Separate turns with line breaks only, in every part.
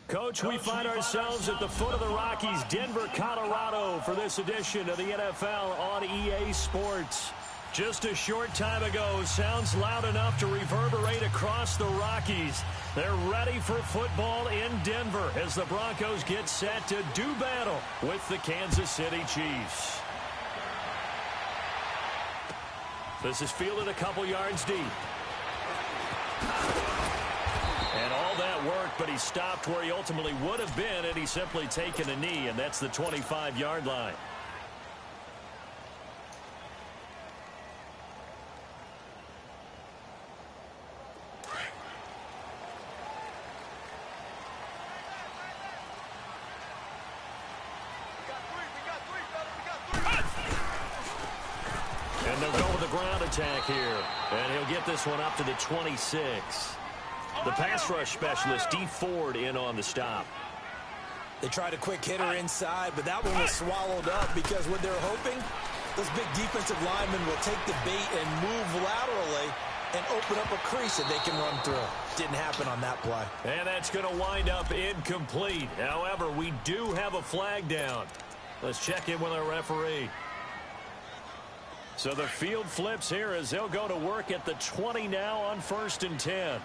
Coach, we find ourselves at the foot of the Rockies, Denver, Colorado, for this edition of the NFL on EA Sports. Just a short time ago, sounds loud enough to reverberate across the Rockies. They're ready for football in Denver as the Broncos get set to do battle with the Kansas City Chiefs. This is fielded a couple yards deep. And all that worked, but he stopped where he ultimately would have been had he simply taken a knee, and that's the 25-yard line. And they'll go with the ground attack here, and he'll get this one up to the 26. The pass rush specialist, D. Ford, in on the stop.
They tried a quick hitter inside, but that one was swallowed up because what they're hoping, those big defensive linemen will take the bait and move laterally and open up a crease that they can run through. Didn't happen on that play.
And that's going to wind up incomplete. However, we do have a flag down. Let's check in with our referee. So the field flips here as they'll go to work at the 20 now on 1st and 10.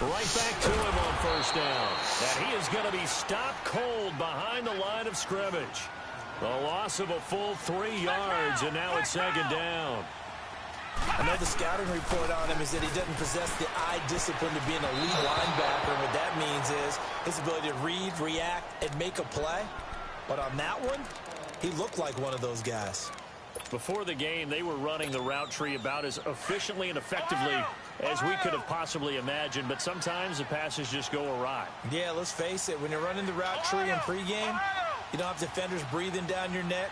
Right back to him on 1st down. And he is going to be stopped cold behind the line of scrimmage. The loss of a full 3 yards, and now it's 2nd down.
I know the scouting report on him is that he doesn't possess the eye discipline to be an elite linebacker. What that means is his ability to read, react, and make a play. But on that one, he looked like one of those guys.
Before the game, they were running the route tree about as efficiently and effectively as we could have possibly imagined, but sometimes the passes just go awry.
Yeah, let's face it, when you're running the route tree in pregame, you don't have defenders breathing down your neck.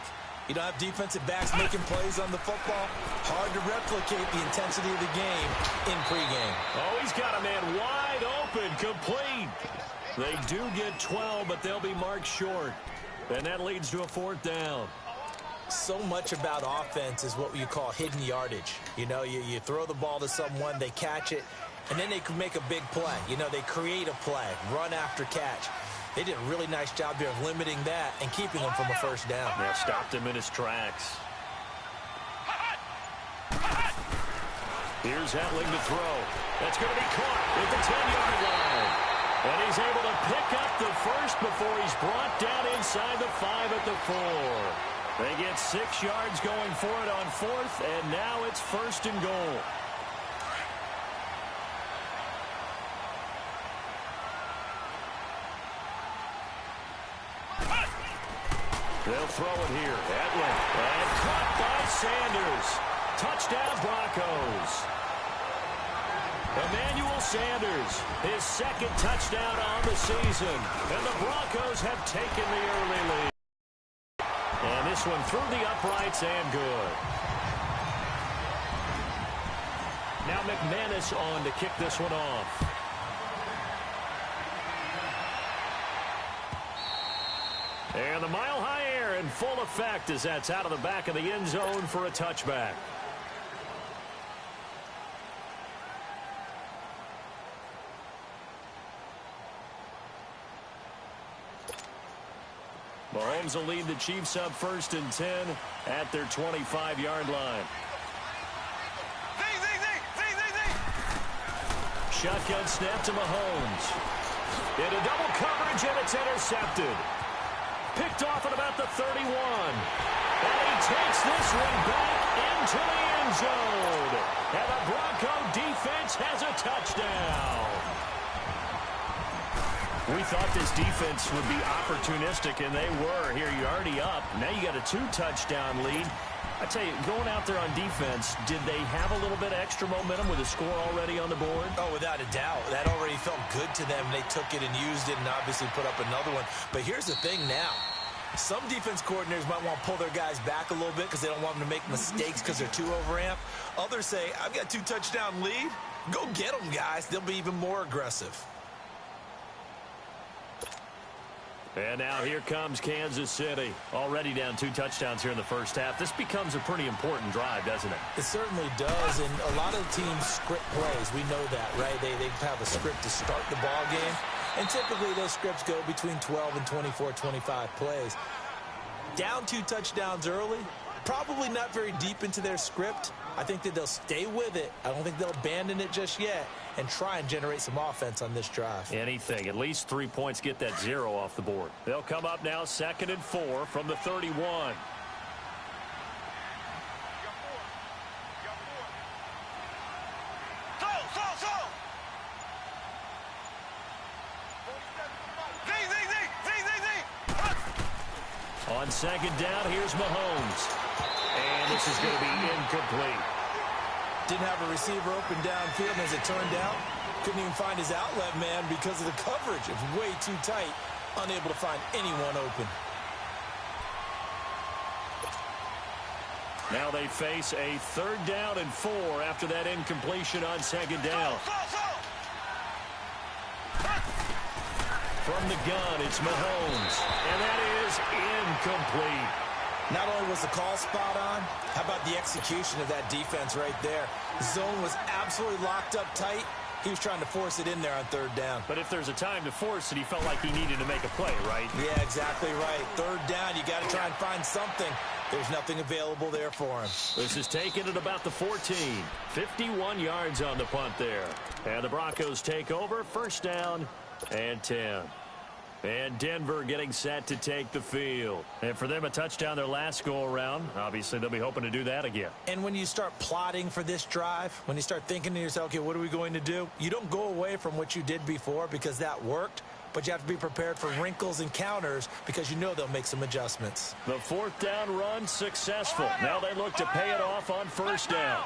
You don't have defensive backs making plays on the football. Hard to replicate the intensity of the game in pregame.
Oh, he's got a man wide open, complete. They do get 12, but they'll be marked short. And that leads to a 4th down.
So much about offense is what you call hidden yardage. You know, you throw the ball to someone, they catch it, and then they can make a big play. You know, they create a play, run after catch. They did a really nice job there of limiting that and keeping him from a 1st down.
Yeah, stopped him in his tracks. Here's Hetling to throw. That's going to be caught at the 10-yard line. And he's able to pick up the first before he's brought down inside the 5 at the 4. They get 6 yards going for it on 4th, and now it's 1st and goal. They'll throw it here. Hetling. And caught by Sanders. Touchdown, Broncos. Emmanuel Sanders, his 2nd touchdown on the season. And the Broncos have taken the early lead. And this one through the uprights and good. Now McManus on to kick this one off. And the mile-high air in full effect as that's out of the back of the end zone for a touchback. Mahomes will lead the Chiefs up 1st and 10 at their 25-yard line. Shotgun snap to Mahomes. Into double coverage, and it's intercepted. Picked off at about the 31. And he takes this one back into the end zone. And the Bronco defense has a touchdown. We thought this defense would be opportunistic, and they were. Here, you're already up. Now you got a 2-touchdown lead. I tell you, going out there on defense, did they have a little bit of extra momentum with a score already on the board?
Oh, without a doubt. That already felt good to them. They took it and used it and obviously put up another one. But here's the thing now. Some defense coordinators might want to pull their guys back a little bit because they don't want them to make mistakes because they're too overamped. Others say, I've got 2 touchdown lead. Go get them, guys. They'll be even more aggressive.
And now here comes Kansas City. Already down 2 touchdowns here in the first half. This becomes a pretty important drive, doesn't it?
It certainly does, and a lot of teams script plays. We know that, right? They have a script to start the ball game, and typically those scripts go between 12 and 24, 25 plays. Down 2 touchdowns early, probably not very deep into their script. I think that they'll stay with it. I don't think they'll abandon it just yet and try and generate some offense on this drive.
Anything. At least 3 points, get that 0 off the board. They'll come up now 2nd and 4 from the 31. On 2nd down, here's Mahomes. And this is going to be incomplete.
Didn't have a receiver open downfield, and as it turned out, couldn't even find his outlet man because of the coverage. It was way too tight, unable to find anyone open.
Now they face a 3rd down and 4 after that incompletion on 2nd down. From the gun, it's Mahomes. And that is incomplete.
Not only was the call spot on, how about the execution of that defense right there? The zone was absolutely locked up tight. He was trying to force it in there on 3rd down.
But if there's a time to force it, he felt like he needed to make a play, right?
Yeah, exactly right. 3rd down, you got to try and find something. There's nothing available there for him.
This is taken at about the 14. 51 yards on the punt there. And the Broncos take over, 1st down and 10. And Denver getting set to take the field. And for them, a touchdown their last go-around. Obviously, they'll be hoping to do that again.
And when you start plotting for this drive, when you start thinking to yourself, okay, what are we going to do? You don't go away from what you did before because that worked, but you have to be prepared for wrinkles and counters because you know they'll make some adjustments.
The 4th down run successful. Now they look to pay it off on 1st down.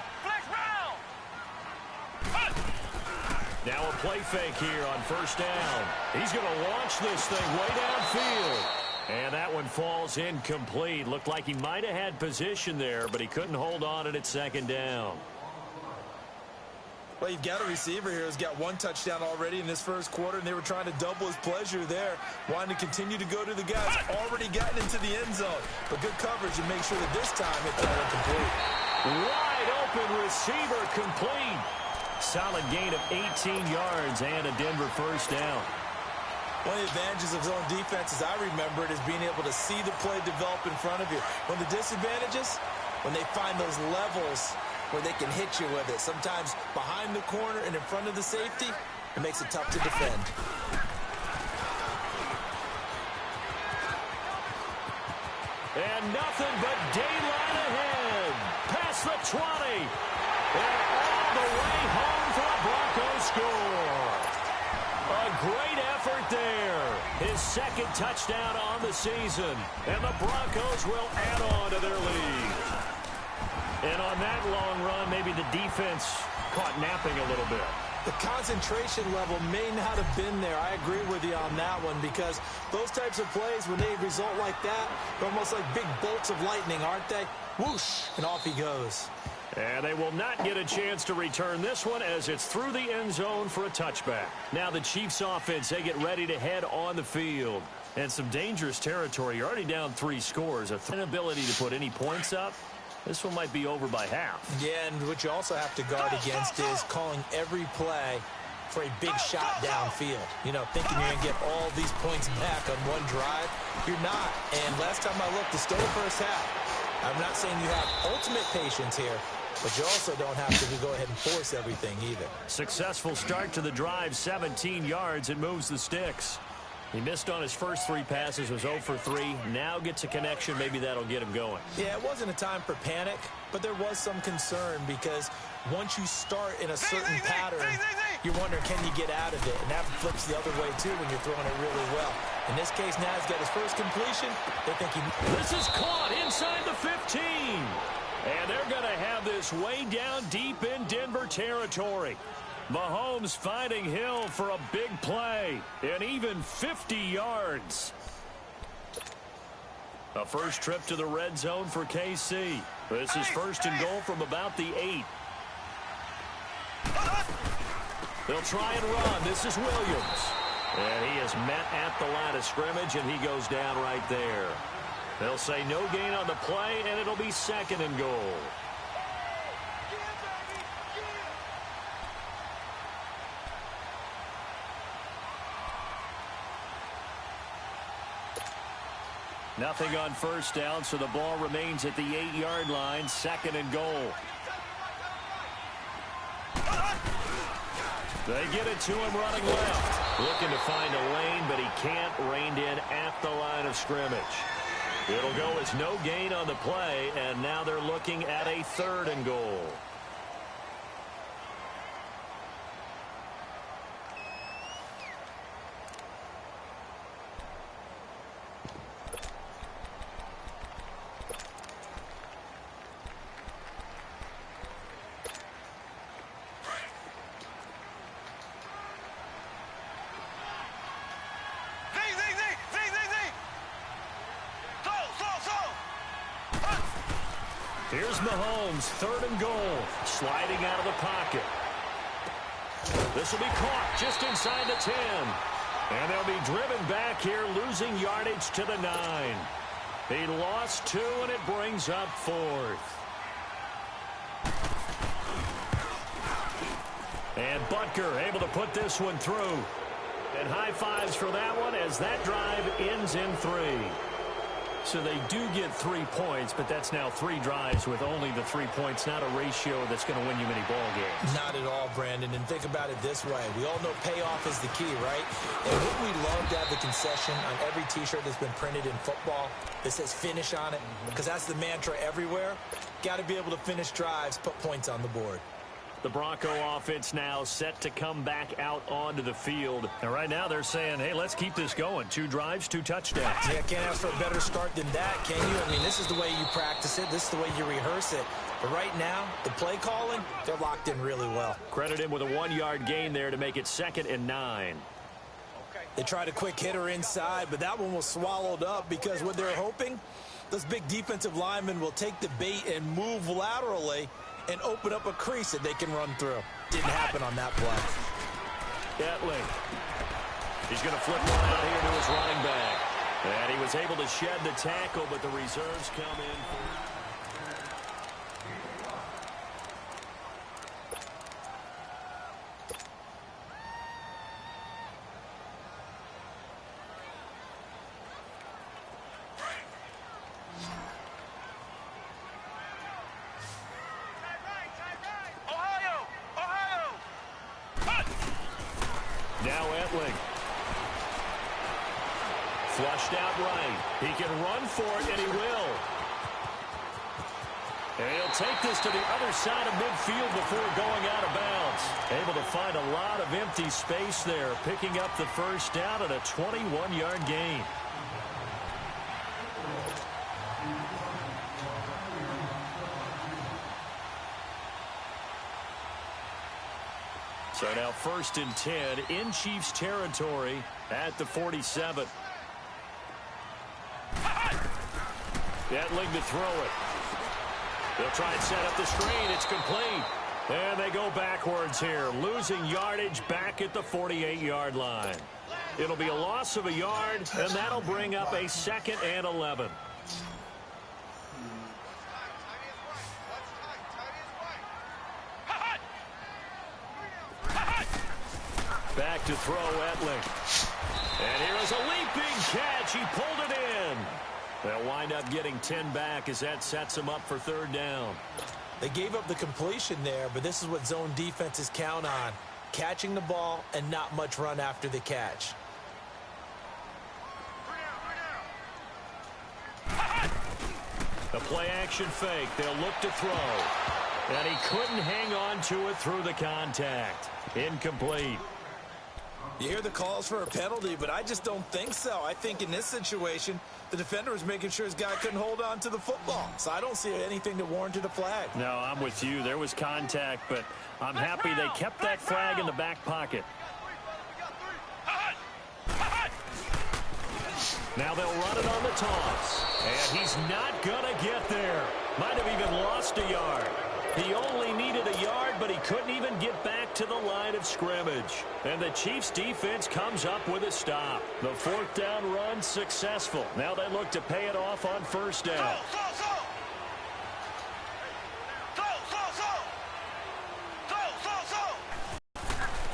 Now a play fake here on 1st down. He's going to launch this thing way downfield. And that one falls incomplete. Looked like he might have had position there, but he couldn't hold on it at 2nd down.
Well, you've got a receiver here who's got 1 touchdown already in this 1st quarter, and they were trying to double his pleasure there, wanting to continue to go to the guys already gotten into the end zone. But good coverage and make sure that this time it's all incomplete.
Wide open receiver complete. Solid gain of 18 yards and a Denver 1st down.
One of the advantages of zone defense, as I remember it, is being able to see the play develop in front of you. One of the disadvantages, when they find those levels where they can hit you with it. Sometimes behind the corner and in front of the safety, it makes it tough to defend.
And nothing but daylight ahead. Past the 20. And all the way home for a Broncos score. A great effort there. His 2nd touchdown on the season. And the Broncos will add on to their lead. And on that long run, maybe the defense caught napping a little bit.
The concentration level may not have been there. I agree with you on that one because those types of plays, when they result like that, they're almost like big bolts of lightning, aren't they? Whoosh, and off he goes.
And they will not get a chance to return this one as it's through the end zone for a touchback. Now the Chiefs offense, they get ready to head on the field. And some dangerous territory. You're already down 3 scores. An inability to put any points up. This one might be over by half.
Yeah, and what you also have to guard against is calling every play for a big shot downfield. You know, thinking you're going to get all these points back on one drive. You're not. And last time I looked, it's still the first half. I'm not saying you have ultimate patience here, but you also don't have to go ahead and force everything either.
Successful start to the drive, 17 yards, and moves the sticks. He missed on his first 3 passes, was 0 for 3. Now gets a connection. Maybe that'll get him going.
Yeah, it wasn't a time for panic, but there was some concern because once you start in a certain pattern, you're wondering, can you get out of it? And that flips the other way, too, when you're throwing it really well. In this case, now he's got his first completion. They think he...
This is caught inside the 15. And they're going to have this way down deep in Denver territory. Mahomes finding Hill for a big play, and even 50 yards. A first trip to the red zone for KC. This is first and goal from about the 8. They'll try and run. This is Williams. And he is met at the line of scrimmage, and he goes down right there. They'll say no gain on the play, and it'll be second and goal. Nothing on first down, so the ball remains at the 8-yard line, second and goal. They get it to him running left. Looking to find a lane, but he can't. Reined in at the line of scrimmage. It'll go as no gain on the play, and now they're looking at a third and goal. Here's Mahomes, third and goal, sliding out of the pocket. This will be caught just inside the 10. And they'll be driven back here, losing yardage to the 9. He lost 2, and it brings up 4th. And Butker able to put this one through. And high fives for that one as that drive ends in 3. So they do get 3 points, but that's now 3 drives with only the 3 points, not a ratio that's going to win you many ball games.
Not at all, Brandon. And think about it this way. We all know payoff is the key, right? And wouldn't we love to have the concession on every T-shirt that's been printed in football that says finish on it? Because that's the mantra everywhere. Got to be able to finish drives, put points on the board.
The Bronco offense now set to come back out onto the field. And right now they're saying, hey, let's keep this going. 2 drives, 2 touchdowns.
Yeah, can't ask for a better start than that, can you? I mean, this is the way you practice it. This is the way you rehearse it. But right now, the play calling, they're locked in really well.
Credit him with a 1-yard gain there to make it 2nd and 9.
They tried a quick hitter inside, but that one was swallowed up because what they're hoping, those big defensive linemen will take the bait and move laterally and open up a crease that they can run through. Didn't happen on that play.
Gatling. He's going to flip one out here to his running back. And he was able to shed the tackle, but the reserves come in. Now Etling. Flushed out right. He can run for it, and he will. And he'll take this to the other side of midfield before going out of bounds. Able to find a lot of empty space there, picking up the first down at a 21-yard gain. So now 1st and 10 in Chiefs territory at the 47. Etling to throw it. They'll try and set up the screen. It's complete. And they go backwards here, losing yardage back at the 48-yard line. It'll be a loss of a yard, and that'll bring up a 2nd and 11. Back to throw Etling. And here is a leaping catch. He pulled it in. They'll wind up getting 10 back as that sets them up for 3rd down.
They gave up the completion there, but this is what zone defenses count on. Catching the ball and not much run after the catch.
The play action fake. They'll look to throw. And he couldn't hang on to it through the contact. Incomplete.
You hear the calls for a penalty, but I just don't think so. I think in this situation, the defender was making sure his guy couldn't hold on to the football. So I don't see anything that warranted a flag.
No, I'm with you. There was contact, but I'm happy they kept that flag in the back pocket. Now they'll run it on the toss. And he's not going to get there. Might have even lost a yard. He only needed a yard, but he couldn't even get back to the line of scrimmage. And the Chiefs' defense comes up with a stop. The fourth down run successful. Now they look to pay it off on first down.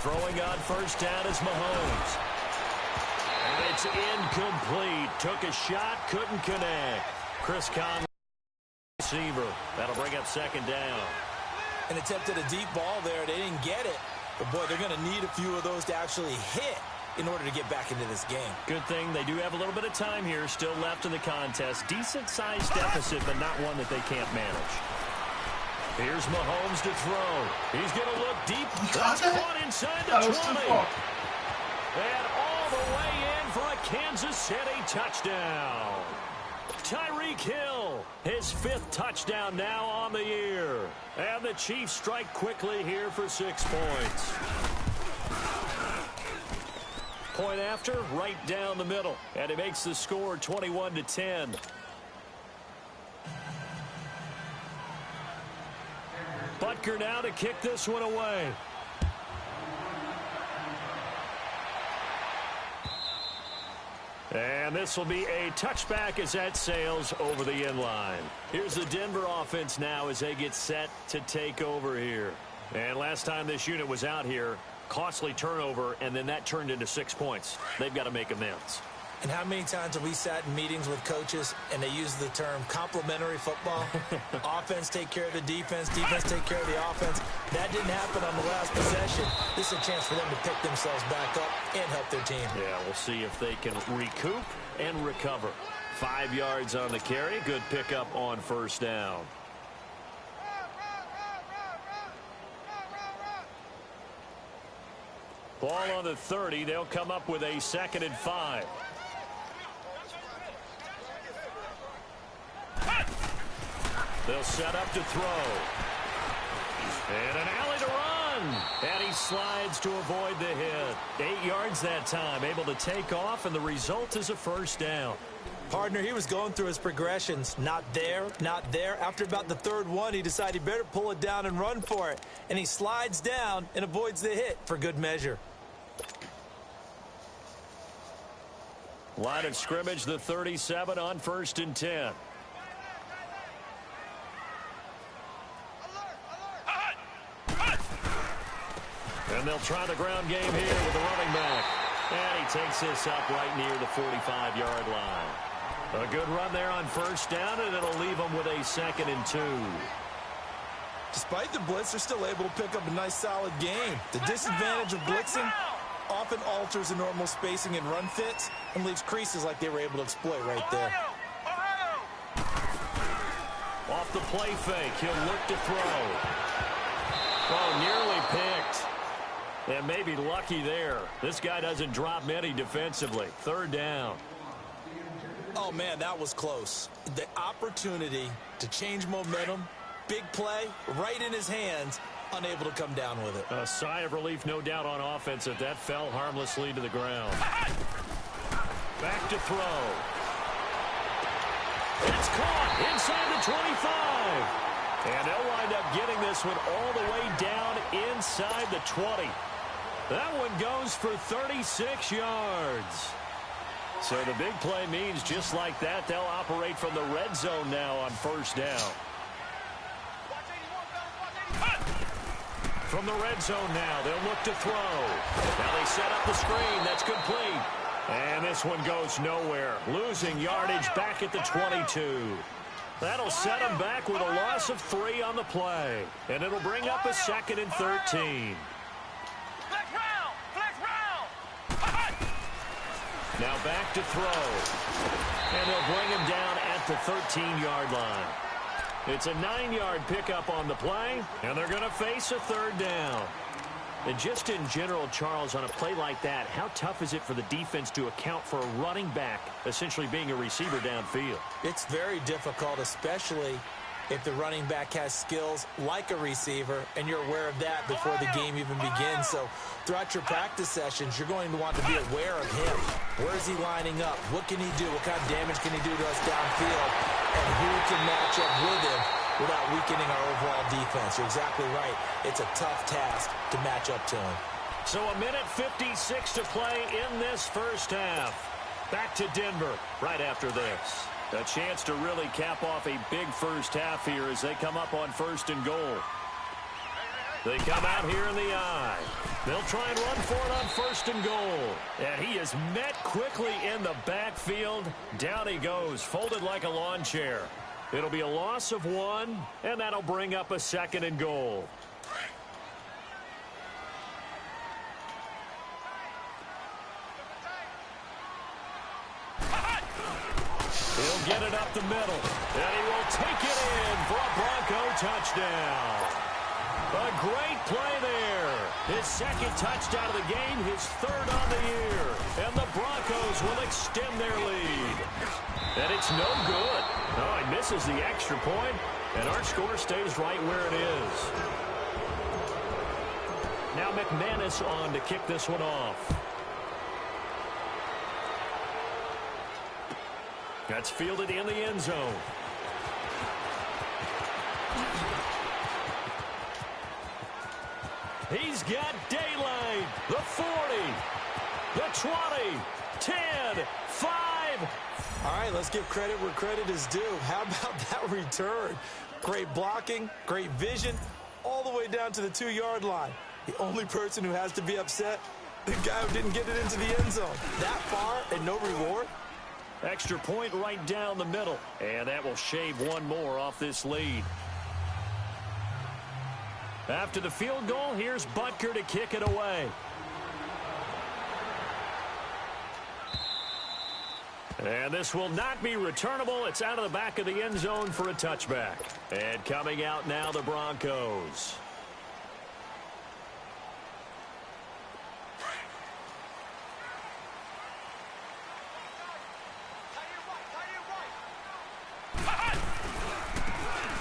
Throwing on first down is Mahomes. And it's incomplete. Took a shot, couldn't connect. Chris Conley, receiver. That'll bring up second down.
And attempted a deep ball there. They didn't get it. But, boy, they're going to need a few of those to actually hit in order to get back into this game.
Good thing they do have a little bit of time here still left in the contest. Decent-sized deficit, but not one that they can't manage. Here's Mahomes to throw. He's going to look deep. That's caught inside the 20. And all the way in for a Kansas City touchdown. Tyreek Hill, his 5th touchdown now on the year. And the Chiefs strike quickly here for 6 points. Point after, right down the middle. And it makes the score 21-10. Butker now to kick this one away. And this will be a touchback as that sails over the end line. Here's the Denver offense now as they get set to take over here. And last time this unit was out here, costly turnover, and then that turned into 6 points. They've got to make amends.
And how many times have we sat in meetings with coaches and they use the term complementary football? Offense take care of the defense, defense take care of the offense. That didn't happen on the last possession. This is a chance for them to pick themselves back up and help their team.
Yeah, we'll see if they can recoup and recover. 5 yards on the carry. Good pickup on first down. Ball on the 30. They'll come up with a 2nd and 5. They'll set up to throw. And an alley to run. And he slides to avoid the hit. 8 yards that time. Able to take off, and the result is a first down.
Partner, he was going through his progressions. Not there, not there. After about the 3rd one, he decided he better pull it down and run for it. And he slides down and avoids the hit for good measure.
Line of scrimmage, the 37 on 1st and 10. And they'll try the ground game here with the running back. And he takes this up right near the 45-yard line. A good run there on first down, and it'll leave them with a 2nd and 2.
Despite the blitz, they're still able to pick up a nice, solid game. The disadvantage of blitzing often alters the normal spacing and run fits and leaves creases like they were able to exploit right there.
Off the play fake, he'll look to throw. Oh, nearly picked. And maybe lucky there. This guy doesn't drop many defensively. 3rd down.
Oh, man, that was close. The opportunity to change momentum, big play, right in his hands, unable to come down with it.
A sigh of relief, no doubt, on offense if that fell harmlessly to the ground. Back to throw. It's caught inside the 25. And they'll wind up getting this one all the way down inside the 20. That one goes for 36 yards. So the big play means just like that, they'll operate from the red zone now on first down. From the red zone now, they'll look to throw. Now they set up the screen. That's complete. And this one goes nowhere. Losing yardage back at the 22. That'll set them back with a loss of 3 on the play. And it'll bring up a 2nd and 13. Now back to throw. And they'll bring him down at the 13-yard line. It's a 9-yard pickup on the play, and they're going to face a 3rd down. And just in general, Charles, on a play like that, how tough is it for the defense to account for a running back essentially being a receiver downfield?
It's very difficult, especially if the running back has skills like a receiver, and you're aware of that before the game even begins. So throughout your practice sessions, you're going to want to be aware of him. Where is he lining up? What can he do? What kind of damage can he do to us downfield? And who can match up with him without weakening our overall defense? You're exactly right. It's a tough task to match up to him.
So a minute 56 to play in this first half. Back to Denver right after this. A chance to really cap off a big first half here as they come up on 1st and goal. They come out here in the eye. They'll try and run for it on 1st and goal. And he is met quickly in the backfield. Down he goes, folded like a lawn chair. It'll be a loss of 1, and that'll bring up a 2nd and goal. He'll get it up the middle, and he will take it in for a Bronco touchdown. A great play there. His 2nd touchdown of the game, his 3rd on the year. And the Broncos will extend their lead. And it's no good. Oh, he misses the extra point, and our score stays right where it is. Now McManus on to kick this one off. That's fielded in the end zone. He's got daylight. The 40, the 20, 10, 5.
All right, let's give credit where credit is due. How about that return? Great blocking, great vision, all the way down to the 2-yard line. The only person who has to be upset, the guy who didn't get it into the end zone. That far and no reward.
Extra point right down the middle. And that will shave 1 more off this lead. After the field goal, here's Butker to kick it away. And this will not be returnable. It's out of the back of the end zone for a touchback. And coming out now, the Broncos.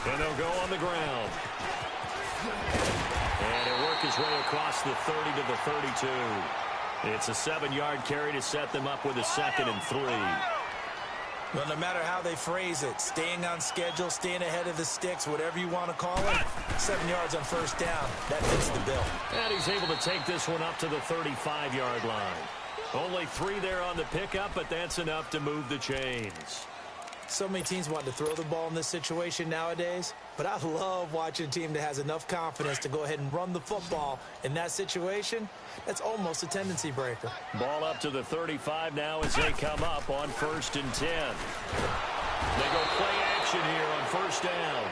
And they'll go on the ground. And he'll work his way across the 30 to the 32. It's a 7-yard carry to set them up with a 2nd and 3.
Well, no matter how they phrase it, staying on schedule, staying ahead of the sticks, whatever you want to call it, 7 yards on 1st down, that fits the bill.
And he's able to take this one up to the 35-yard line. Only 3 there on the pickup, but that's enough to move the chains.
So many teams want to throw the ball in this situation nowadays, but I love watching a team that has enough confidence to go ahead and run the football. In that situation, that's almost a tendency breaker.
Ball up to the 35 now as they come up on 1st and 10. They go play action here on 1st down.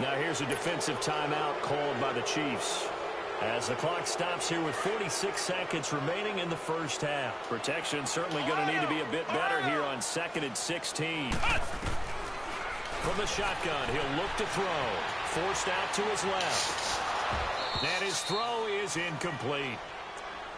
Now here's a defensive timeout called by the Chiefs. As the clock stops here with 46 seconds remaining in the first half. Protection certainly going to need to be a bit better here on 2nd and 16. From the shotgun, he'll look to throw. Forced out to his left. And his throw is incomplete.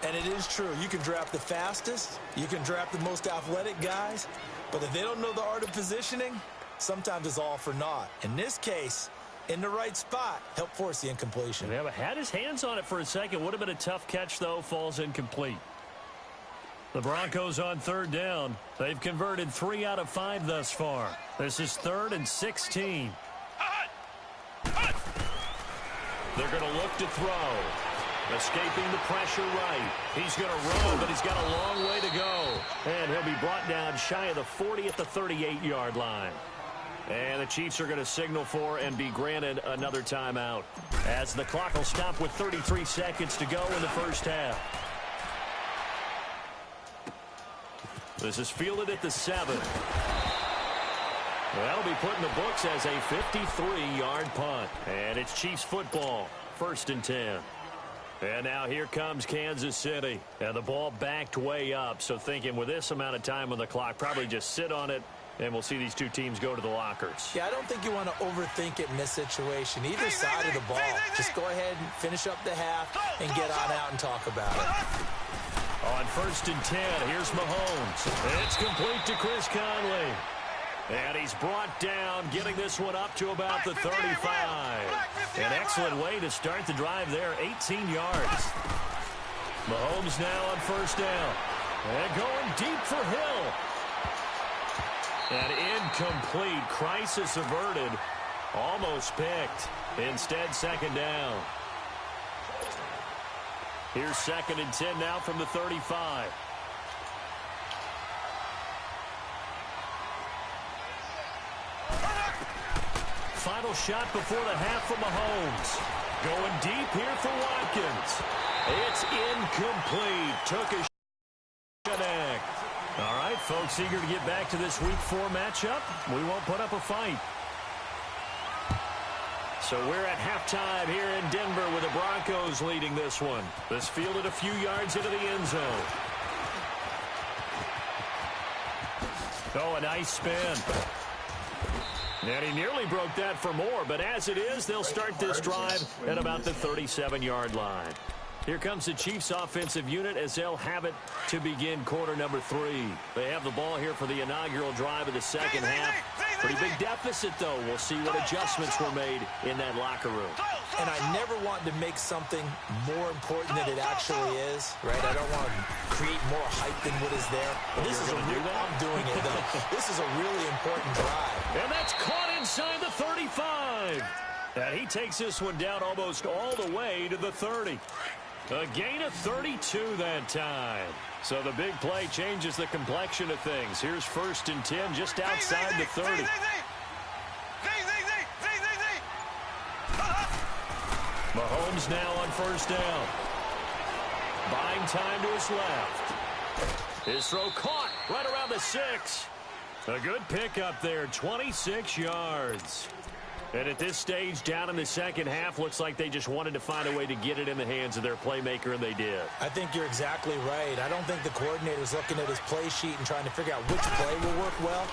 And it is true. You can draft the fastest. You can draft the most athletic guys. But if they don't know the art of positioning, sometimes it's all for naught. In this case, in the right spot, help force the incompletion.
Yeah, but had his hands on it for a second. Would have been a tough catch, though. Falls incomplete. The Broncos on 3rd down. They've converted 3 out of 5 thus far. This is 3rd and 16. They're going to look to throw. Escaping the pressure right. He's going to run, but he's got a long way to go. And he'll be brought down shy of the 40 at the 38-yard line. And the Chiefs are going to signal for and be granted another timeout, as the clock will stop with 33 seconds to go in the first half. This is fielded at the 7. That'll be put in the books as a 53-yard punt. And it's Chiefs football, 1st and 10. And now here comes Kansas City. And the ball backed way up. So thinking with this amount of time on the clock, probably just sit on it And we'll see these two teams go to the lockers.
Yeah, I don't think you want to overthink it in this situation. Either side of the ball. Just go ahead and finish up the half and get on out and talk about it.
On 1st and 10, here's Mahomes. It's complete to Chris Conley. And he's brought down, getting this one up to about the 35. An excellent way to start the drive there, 18 yards. Mahomes now on 1st down. And going deep for Hill. And incomplete. Crisis averted. Almost picked. Instead, 2nd down. Here's 2nd and 10 now from the 35. Final shot before the half from Mahomes. Going deep here for Watkins. It's incomplete. Took a connect. All right, folks, eager to get back to this Week 4 matchup. We won't put up a fight. So we're at halftime here in Denver with the Broncos leading this one. This fielded a few yards into the end zone. Oh, a nice spin. And he nearly broke that for more, but as it is, they'll start this drive at about the 37-yard line. Here comes the Chiefs offensive unit as they'll have it to begin quarter number 3. They have the ball here for the inaugural drive of the second half. Pretty big deficit, though. We'll see what adjustments were made in that locker room.
And I never want to make something more important than it actually is, right? I don't want to create more hype than what is there. But this is a real, I'm doing it, though. This is a really important drive.
And that's caught inside the 35. And he takes this one down almost all the way to the 30. A gain of 32 that time. So the big play changes the complexion of things. Here's 1st and 10 just outside the 30. Mahomes now on 1st down. Buying time to his left. His throw caught right around the 6. A good pickup there, 26 yards. And at this stage, down in the second half, looks like they just wanted to find a way to get it in the hands of their playmaker, and they did.
I think you're exactly right. I don't think the coordinator's looking at his play sheet and trying to figure out which play will work well.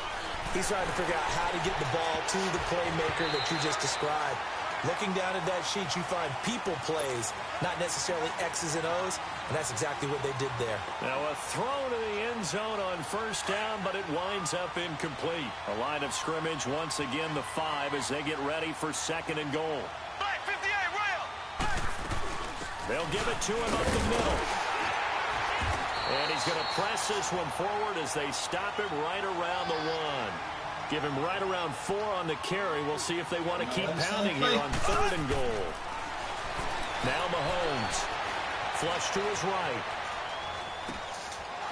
He's trying to figure out how to get the ball to the playmaker that you just described. Looking down at that sheet, you find people plays, not necessarily X's and O's, and that's exactly what they did there.
Now a throw to the end zone on 1st down, but it winds up incomplete. A line of scrimmage, once again the 5 as they get ready for 2nd and goal. They'll give it to him up the middle. And he's going to press this one forward as they stop him right around the 1. Give him right around 4 on the carry. We'll see if they want to keep pounding here on 3rd and goal. Now Mahomes. Flush to his right.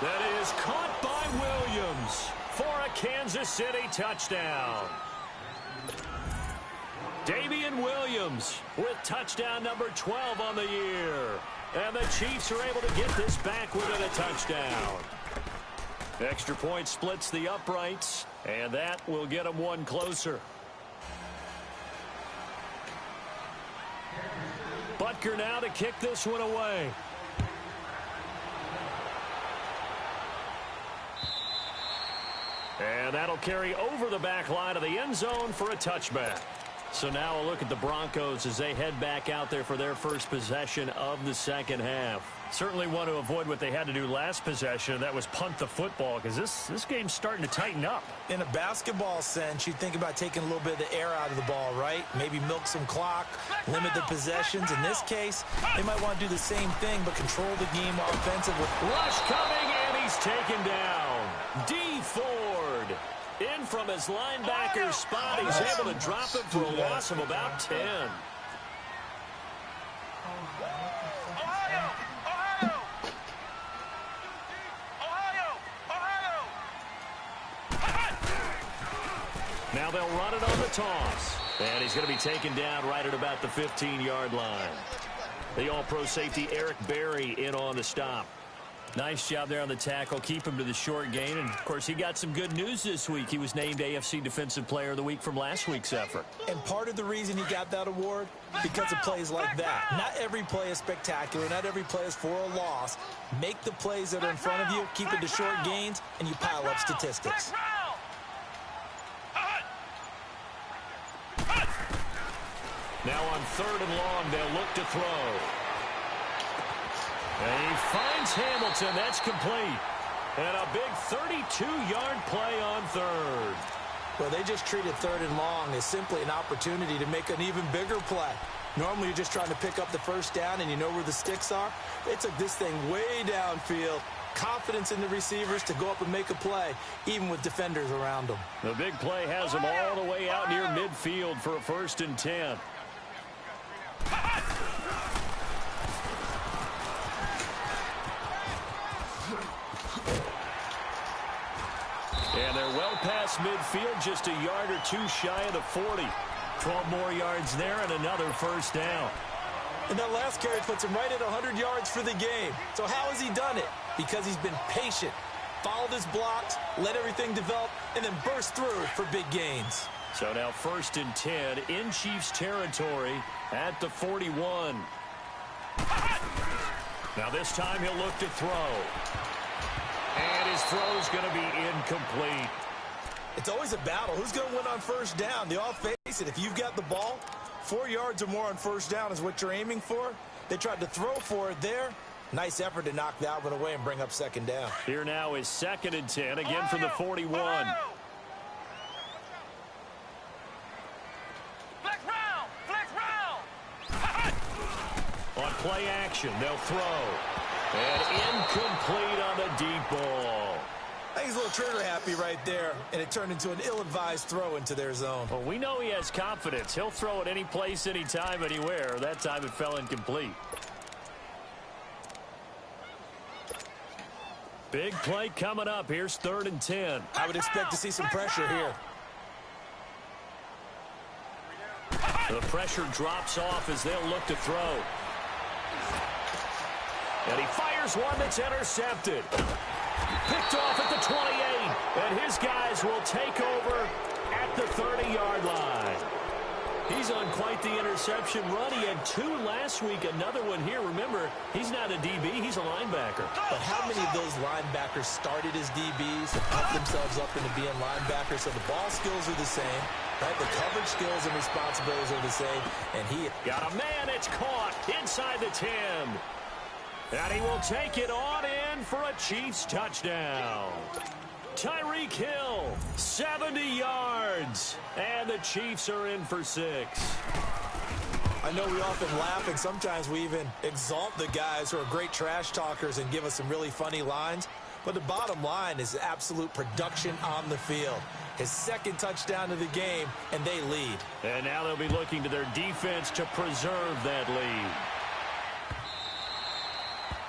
That is caught by Williams for a Kansas City touchdown. Damian Williams with touchdown number 12 on the year. And the Chiefs are able to get this back within a touchdown. Extra point splits the uprights, and that will get them one closer. Butker now to kick this one away. And that'll carry over the back line of the end zone for a touchback. So now a look at the Broncos as they head back out there for their first possession of the second half. Certainly want to avoid what they had to do last possession, and that was punt the football, because this game's starting to tighten up.
In a basketball sense, you think about taking a little bit of the air out of the ball, right? Maybe milk some clock, limit the possessions. In this case, they might want to do the same thing, but control the game offensively.
Rush coming, and he's taken down. D. Ford. In from his linebacker spot, he's able to drop him for a loss of about 10. Now they'll run it on the toss. And he's going to be taken down right at about the 15-yard line. The all-pro safety Eric Berry in on the stop. Nice job there on the tackle. Keep him to the short gain. And, of course, he got some good news this week. He was named AFC Defensive Player of the Week from last week's effort.
And part of the reason he got that award, because of plays like that. Not every play is spectacular. Not every play is for a loss. Make the plays that are in front of you, keep it to short gains, and you pile up statistics.
Now on 3rd and long, they'll look to throw. And he finds Hamilton. That's complete. And a big 32-yard play on 3rd.
Well, they just treated 3rd and long as simply an opportunity to make an even bigger play. Normally, you're just trying to pick up the first down, and you know where the sticks are. They took this thing way downfield. Confidence in the receivers to go up and make a play, even with defenders around them.
The big play has them all the way out near midfield for a 1st and 10. And they're well past midfield, just a yard or two shy of the 40. 12 more yards there and another 1st down.
And that last carry puts him right at 100 yards for the game. So how has he done it? Because he's been patient, followed his blocks, let everything develop, and then burst through for big gains.
So now 1st and 10 in Chiefs territory at the 41. Now this time he'll look to throw. And his throw's going to be incomplete.
It's always a battle. Who's going to win on 1st down? They all face it. If you've got the ball, 4 yards or more on 1st down is what you're aiming for. They tried to throw for it there. Nice effort to knock that one away and bring up 2nd down.
Here now is 2nd and 10, again from the 41. On play action, they'll throw. And incomplete on the deep ball.
I think he's a little trigger happy right there, and it turned into an ill-advised throw into their zone.
Well, we know he has confidence. He'll throw it any place, anytime, anywhere. That time it fell incomplete. Big play coming up. Here's 3rd and 10.
I would expect to see some pressure here.
The pressure drops off as they'll look to throw. And he fires one that's intercepted. Picked off at the 28. And his guys will take over at the 30-yard line. He's on quite the interception run. He had 2 last week, another one here. Remember, he's not a DB, he's a linebacker.
But how many of those linebackers started as DBs and upped themselves up into being linebackers? So the ball skills are the same, right? The coverage skills and responsibilities are the same. And he
got a man. It's caught inside the 10. And he will take it on in for a Chiefs touchdown. Tyreek Hill, 70 yards. And the Chiefs are in for 6.
I know we often laugh, and sometimes we even exalt the guys who are great trash talkers and give us some really funny lines. But the bottom line is absolute production on the field. His 2nd touchdown of the game, and they lead.
And now they'll be looking to their defense to preserve that lead.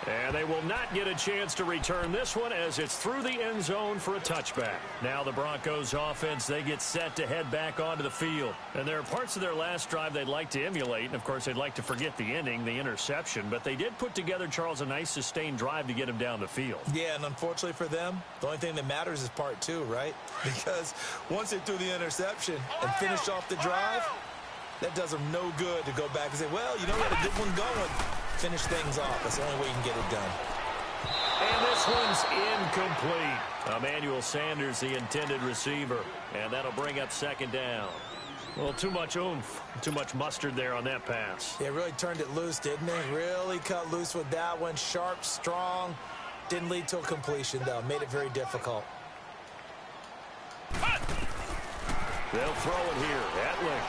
And they will not get a chance to return this one as it's through the end zone for a touchback. Now the Broncos offense, they get set to head back onto the field. And there are parts of their last drive they'd like to emulate. And, of course, they'd like to forget the ending, the interception. But they did put together, Charles, a nice sustained drive to get him down the field.
Yeah, and unfortunately for them, the only thing that matters is part 2, right? Because once they threw the interception and finished off the drive, that does them no good to go back and say, well, you know, we had a good one going. Finish things off. That's the only way you can get it done.
And this one's incomplete. Emmanuel Sanders, the intended receiver. And that'll bring up 2nd down. Well, too much oomph, too much mustard there on that pass.
Yeah, really turned it loose, didn't it? Really cut loose with that one. Sharp, strong. Didn't lead to a completion, though. Made it very difficult.
They'll throw it here. Etling.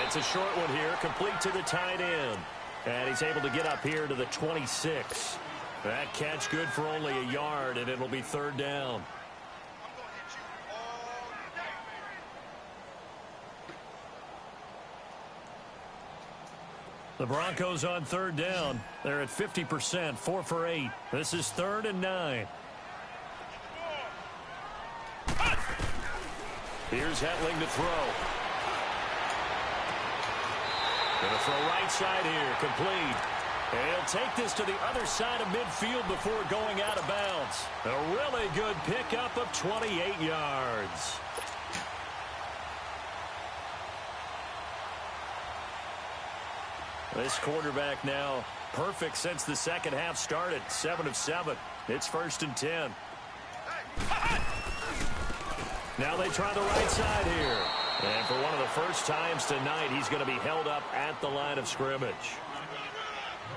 It's a short one here, complete to the tight end. And he's able to get up here to the 26. That catch good for only a yard, and it'll be 3rd down. The Broncos on 3rd down. They're at 50%, 4 for 8. This is 3rd and 9. Here's Hetling to throw. Going to throw right side here, complete. And he'll take this to the other side of midfield before going out of bounds. A really good pickup of 28 yards. This quarterback now perfect since the second half started. 7 of 7. It's 1st and 10. Now they try the right side here. And for one of the first times tonight, he's going to be held up at the line of scrimmage.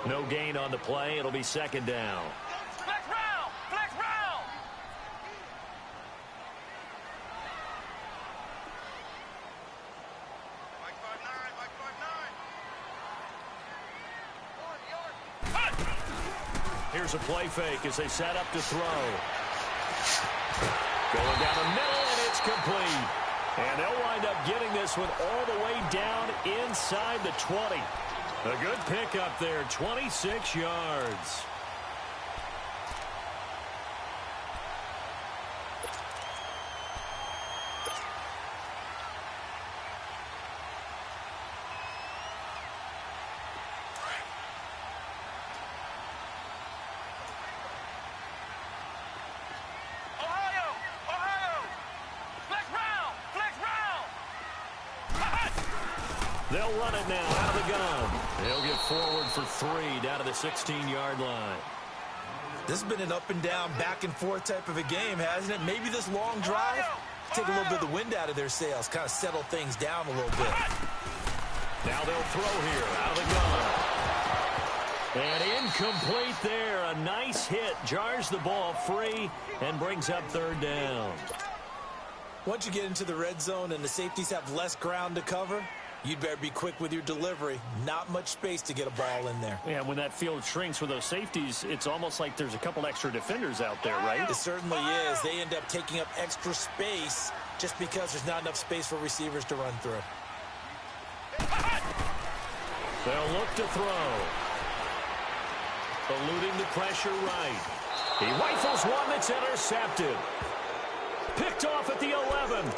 No gain on the play. It'll be second down.
Flex round! Flex round! Mike 5-9, Mike 5-9.
Here's a play fake as they set up to throw. Going down the middle, and it's complete. And they'll wind up getting this one all the way down inside the 20. A good pickup there, 26 yards. They'll run it now out of the gun. They'll get forward for 3 down to the 16-yard line.
This has been an up-and-down, back-and-forth type of a game, hasn't it? Maybe this long drive, take a little bit of the wind out of their sails, kind of settle things down a little bit.
Now they'll throw here out of the gun. And incomplete there. A nice hit. Jars the ball free and brings up third down.
Once you get into the red zone and the safeties have less ground to cover, you'd better be quick with your delivery. Not much space to get a ball in there.
Yeah, when that field shrinks with those safeties, it's almost like there's a couple extra defenders out there, right?
It certainly is. They end up taking up extra space just because there's not enough space for receivers to run through.
They'll look to throw. Eluding the pressure right. He rifles one that's intercepted. Picked off at the 11.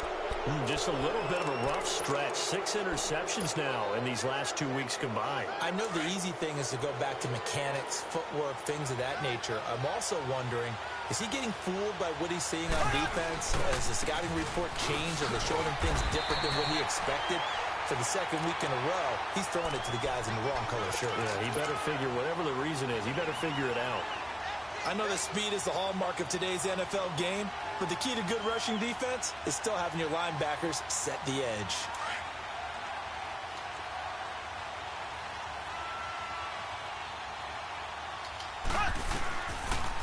Just a little bit of a rough stretch. 6 interceptions now in these last 2 weeks combined.
I know the easy thing is to go back to mechanics, footwork, things of that nature. I'm also wondering, is he getting fooled by what he's seeing on defense? Has the scouting report changed? Are they showing him things different than what he expected? For the second week in a row, he's throwing it to the guys in the wrong color shirt.
Yeah, he better figure, whatever the reason is, he better figure it out.
I know that speed is the hallmark of today's NFL game, but the key to good rushing defense is still having your linebackers set the edge.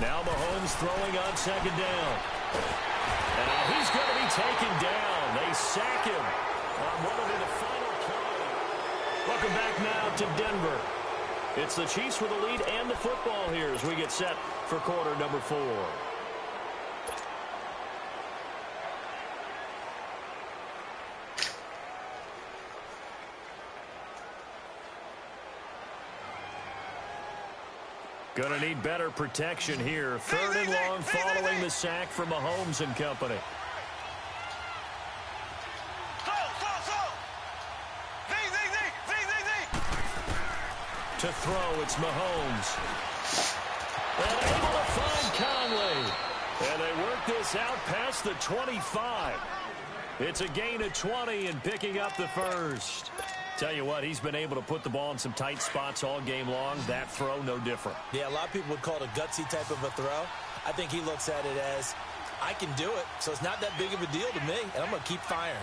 Now Mahomes throwing on second down. And he's going to be taken down. They sack him on what will be the final play. Welcome back now to Denver. It's the Chiefs with the lead and the football here as we get set for quarter number 4. Gonna need better protection here. 3rd and long following the sack from Mahomes and company. To throw, it's Mahomes. And able to find Conley. And they work this out past the 25. It's a gain of 20 and picking up the first. Tell you what, he's been able to put the ball in some tight spots all game long. That throw, no different.
Yeah, a lot of people would call it a gutsy type of a throw. I think he looks at it as, I can do it, so it's not that big of a deal to me, and I'm going to keep firing.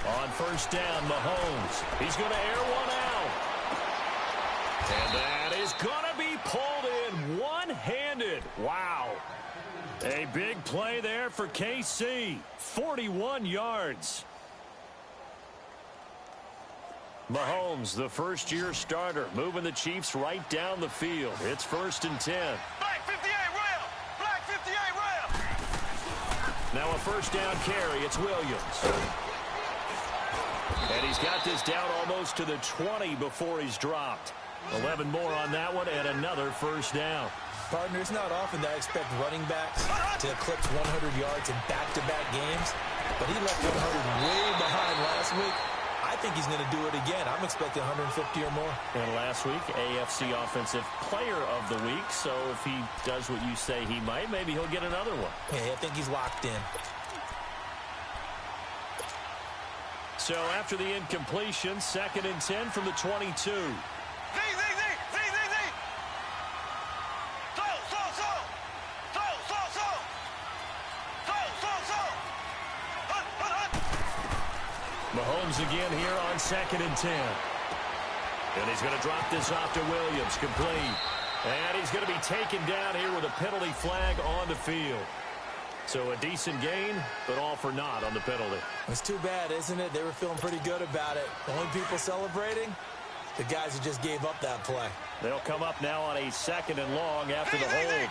On first down, Mahomes. He's going to air one out. And that is going to be pulled in one-handed. Wow. A big play there for KC. 41 yards. Mahomes, the first-year starter, moving the Chiefs right down the field. It's 1st and 10.
Black 58 rail! Black 58 rail!
Now a first down carry. It's Williams. And he's got this down almost to the 20 before he's dropped. 11 more on that one and another first down.
Partner, it's not often that I expect running backs to eclipse 100 yards in back-to-back games, but he left 100 way behind last week. I think he's going to do it again. I'm expecting 150 or more.
And last week, AFC Offensive Player of the Week, so if he does what you say he might, maybe he'll get another one.
Hey, I think he's locked in.
So after the incompletion, 2nd and 10 from the 22. Mahomes again here on 2nd and 10. And he's going to drop this off to Williams, complete. And he's going to be taken down here with a penalty flag on the field. So a decent gain, but all for naught on the penalty.
It's too bad, isn't it? They were feeling pretty good about it. The only people celebrating, the guys who just gave up that play.
They'll come up now on a 2nd and long after the hold.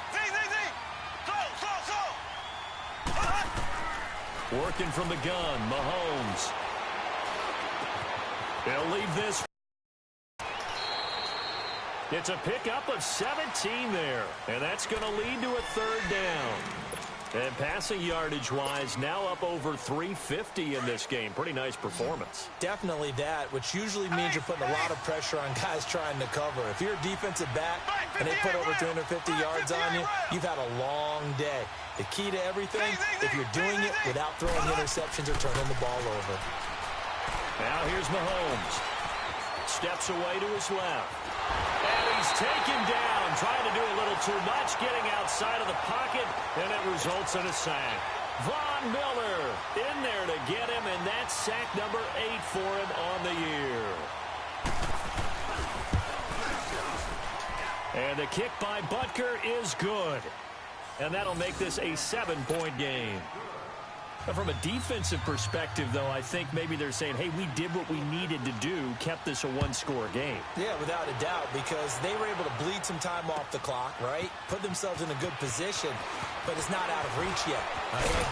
Working from the gun, Mahomes. They'll leave this. It's a pickup of 17 there, and that's going to lead to a 3rd down. And passing yardage-wise, now up over 350 in this game. Pretty nice performance.
Definitely that, which usually means you're putting a lot of pressure on guys trying to cover. If you're a defensive back and they put over 350 yards on you, you've had a long day. The key to everything, if you're doing it without throwing interceptions or turning the ball over.
Now here's Mahomes. Steps away to his left. And he's taken down, trying to do a little too much, getting outside of the pocket, and it results in a sack. Von Miller in there to get him, and that's sack number 8 for him on the year. And the kick by Butker is good. And that'll make this a 7-point game. From a defensive perspective, though, I think maybe they're saying, hey, we did what we needed to do, kept this a 1-score game.
Yeah, without a doubt, because they were able to bleed some time off the clock, right? Put themselves in a good position, but it's not out of reach yet.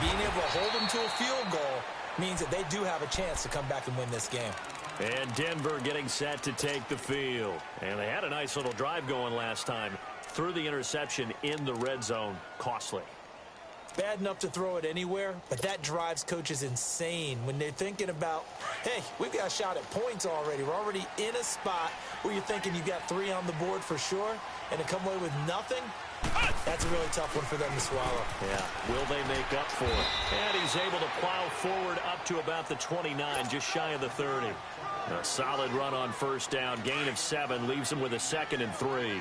Being able to hold them to a field goal means that they do have a chance to come back and win this game.
And Denver getting set to take the field. And they had a nice little drive going last time. Threw the interception in the red zone. Costly.
Bad enough to throw it anywhere, but that drives coaches insane when they're thinking about, hey, we've got a shot at points already. We're already in a spot where you're thinking you've got 3 on the board for sure, and to come away with nothing, that's a really tough one for them to swallow.
Yeah, will they make up for it? And he's able to plow forward up to about the 29, just shy of the 30. A solid run on 1st down, gain of 7, leaves him with a 2nd and 3.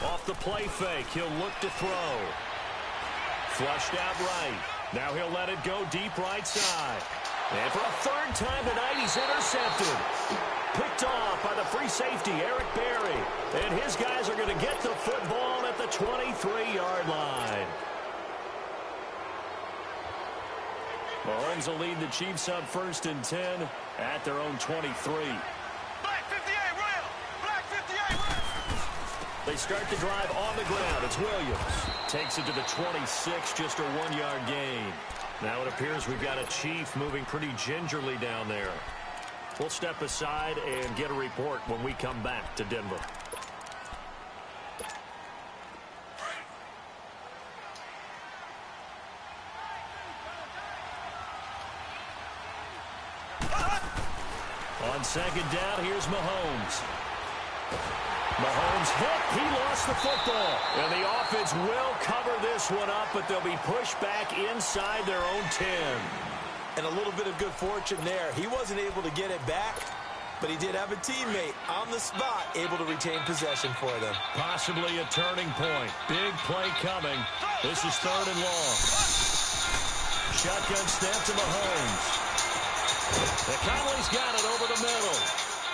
Off the play fake, he'll look to throw. Flushed out right. Now he'll let it go deep right side. And for a 3rd time tonight, he's intercepted. Picked off by the free safety, Eric Berry. And his guys are going to get the football at the 23-yard line. Mahomes will lead the Chiefs up 1st and 10 at their own 23.
Black 58, rail! Black 58, rail!
They start the drive on the ground. It's Williams. Takes it to the 26, just a 1-yard gain. Now it appears we've got a Chief moving pretty gingerly down there. We'll step aside and get a report when we come back to Denver. On 2nd down, here's Mahomes. Mahomes hit. He lost the football. And the offense will cover this one up, but they'll be pushed back inside their own 10.
And a little bit of good fortune there. He wasn't able to get it back, but he did have a teammate on the spot able to retain possession for them.
Possibly a turning point. Big play coming. This is 3rd and long. Shotgun snap to Mahomes. Conley's got it over the middle.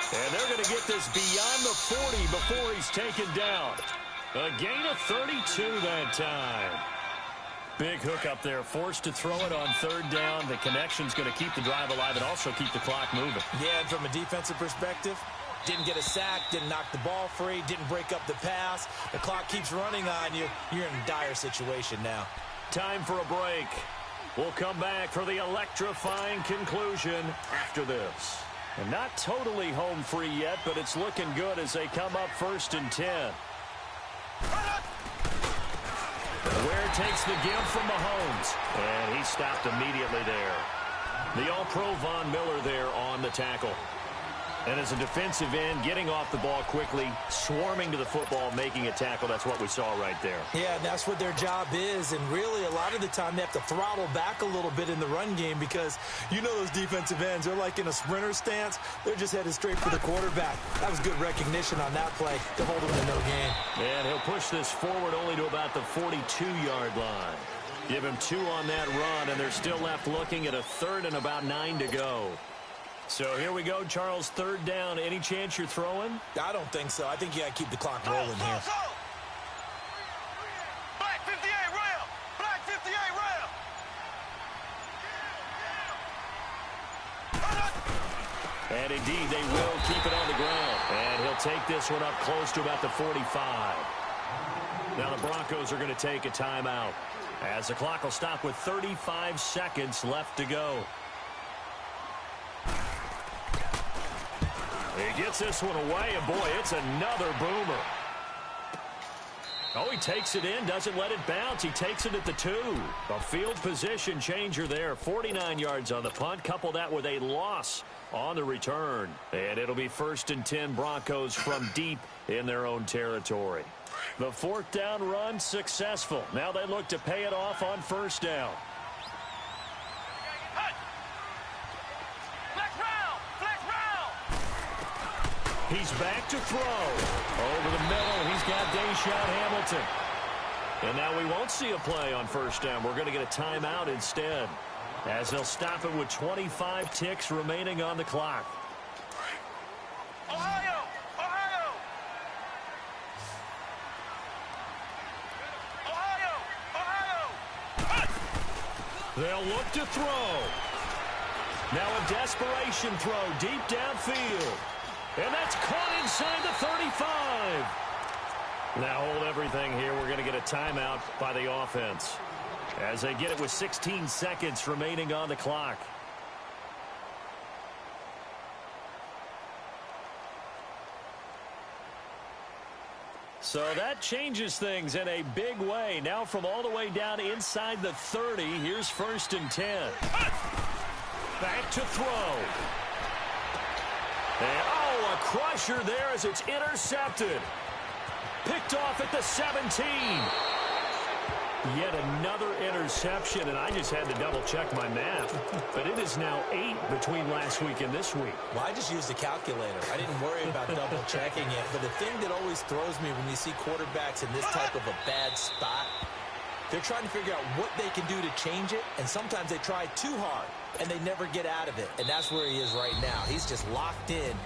And they're going to get this beyond the 40 before he's taken down. A gain of 32 that time. Big hook up there, forced to throw it on 3rd down. The connection's going to keep the drive alive and also keep the clock moving.
Yeah, and from a defensive perspective, didn't get a sack, didn't knock the ball free, didn't break up the pass. The clock keeps running on you. You're in a dire situation now.
Time for a break. We'll come back for the electrifying conclusion after this. And not totally home free yet, but it's looking good as they come up 1st and 10. Ware takes the give from Mahomes. And he stopped immediately there. The All-Pro Von Miller there on the tackle. And as a defensive end, getting off the ball quickly, swarming to the football, making a tackle, that's what we saw right there.
Yeah, and that's what their job is. And really, a lot of the time, they have to throttle back a little bit in the run game because you know those defensive ends, they're like in a sprinter stance. They're just headed straight for the quarterback. That was good recognition on that play to hold them to no gain.
And he'll push this forward only to about the 42-yard line. Give him 2 on that run, and they're still left looking at a 3rd and about 9 to go. So here we go, Charles, 3rd down. Any chance you're throwing?
I don't think so. I think you got to keep the clock rolling here.
Black 58 rail. Black 58 rail.
And indeed, they will keep it on the ground. And he'll take this one up close to about the 45. Now the Broncos are going to take a timeout, as the clock will stop with 35 seconds left to go. He gets this one away, and boy, it's another boomer. Oh, he takes it in, doesn't let it bounce. He takes it at the 2. A field position changer there. 49 yards on the punt. Couple that with a loss on the return. And it'll be 1st and 10 Broncos from deep in their own territory. The 4th down run successful. Now they look to pay it off on 1st down. He's back to throw. Over the middle, he's got Deshaun Hamilton. And now we won't see a play on 1st down. We're going to get a timeout instead, as they'll stop it with 25 ticks remaining on the clock.
Ohio! Ohio! Ohio! Ohio!
They'll look to throw. Now a desperation throw deep downfield. And that's caught inside the 35. Now hold everything here. We're going to get a timeout by the offense, as they get it with 16 seconds remaining on the clock. So that changes things in a big way. Now from all the way down inside the 30, here's 1st and 10. Back to throw. And, oh, a crusher there as it's intercepted. Picked off at the 17. Yet another interception, and I just had to double-check my math. But it is now 8 between last week and this week.
Well, I just used a calculator. I didn't worry about double-checking it. But the thing that always throws me when you see quarterbacks in this type of a bad spot, they're trying to figure out what they can do to change it, and sometimes they try too hard, and they never get out of it. And that's where he is right now. He's just locked in.